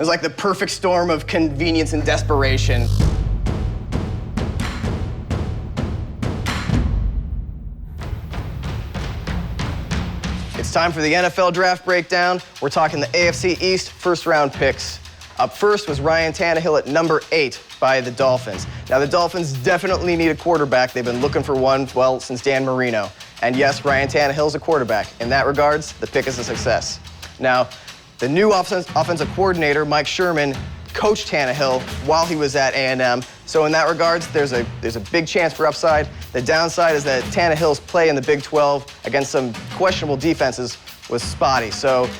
was like the perfect storm of convenience and desperation. It's time for the NFL draft breakdown. We're talking the AFC East first-round picks. Up first was Ryan Tannehill at number 8 by the Dolphins. Now, the Dolphins definitely need a quarterback. They've been looking for one, well, since Dan Marino. And yes, Ryan Tannehill's a quarterback. In that regards, the pick is a success. Now, the new offensive coordinator, Mike Sherman, coached Tannehill while he was at A&M. So in that regards, there's a big chance for upside. The downside is that Tannehill's play in the Big 12 against some questionable defenses was spotty. So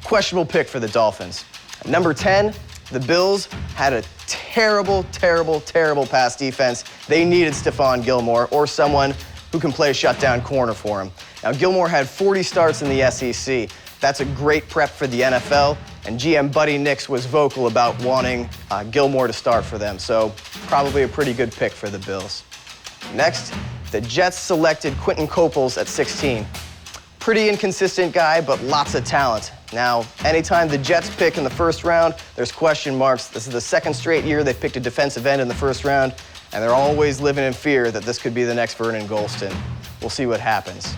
questionable pick for the Dolphins. At number 10, the Bills had a terrible pass defense. They needed Stephon Gilmore or someone who can play a shutdown corner for him. Now, Gilmore had 40 starts in the SEC. That's a great prep for the NFL, and GM Buddy Nix was vocal about wanting Gilmore to start for them, so probably a pretty good pick for the Bills. Next, the Jets selected Quinton Coples at 16. Pretty inconsistent guy, but lots of talent. Now, anytime the Jets pick in the first round, there's question marks. This is the second straight year they've picked a defensive end in the first round, and they're always living in fear that this could be the next Vernon Gholston. We'll see what happens.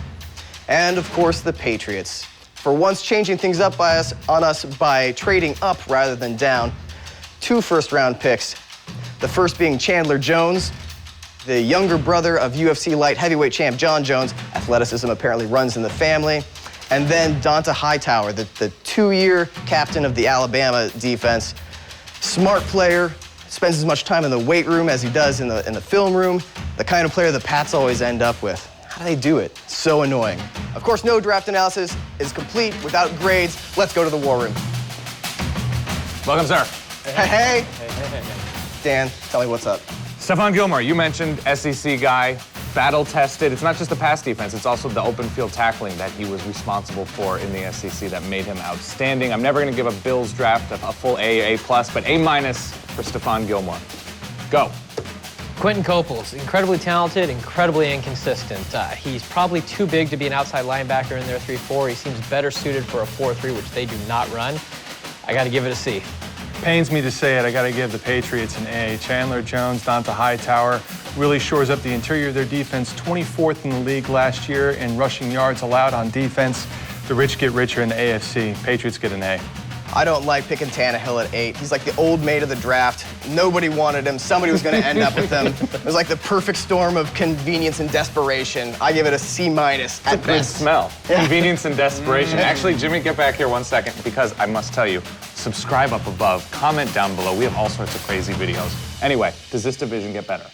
And, of course, the Patriots. For once changing things up on us by trading up rather than down, 2 first-round picks. The first being Chandler Jones, the younger brother of UFC light heavyweight champ John Jones. Athleticism apparently runs in the family. And then Hightower, the 2-year captain of the Alabama defense. Smart player, spends as much time in the weight room as he does in the film room. The kind of player the Pats always end up with. How do they do it? So annoying. Of course, no draft analysis is complete without grades. Let's go to the war room. Welcome, sir. Hey. Dan, tell me what's up. Stephon Gilmore, you mentioned SEC guy, battle-tested. It's not just the pass defense, it's also the open field tackling that he was responsible for in the SEC that made him outstanding. I'm never going to give a Bills draft a full A, A+, but A- for Stephon Gilmore. Go. Quinton Coples, incredibly talented, incredibly inconsistent. He's probably too big to be an outside linebacker in their 3-4. He seems better suited for a 4-3, which they do not run. I got to give it a C. Pains me to say it, I got to give the Patriots an A. Chandler Jones, Hightower really shores up the interior of their defense. 24th in the league last year in rushing yards allowed on defense. The rich get richer in the AFC. Patriots get an A. I don't like picking Tannehill at 8. He's like the old mate of the draft. Nobody wanted him. Somebody was going to end up with him. It was like the perfect storm of convenience and desperation. I give it a C- at best. Good smell. Yeah. Convenience and desperation. Actually, Jimmy, get back here 1 second, because I must tell you, subscribe up above, comment down below. We have all sorts of crazy videos. Anyway, does this division get better?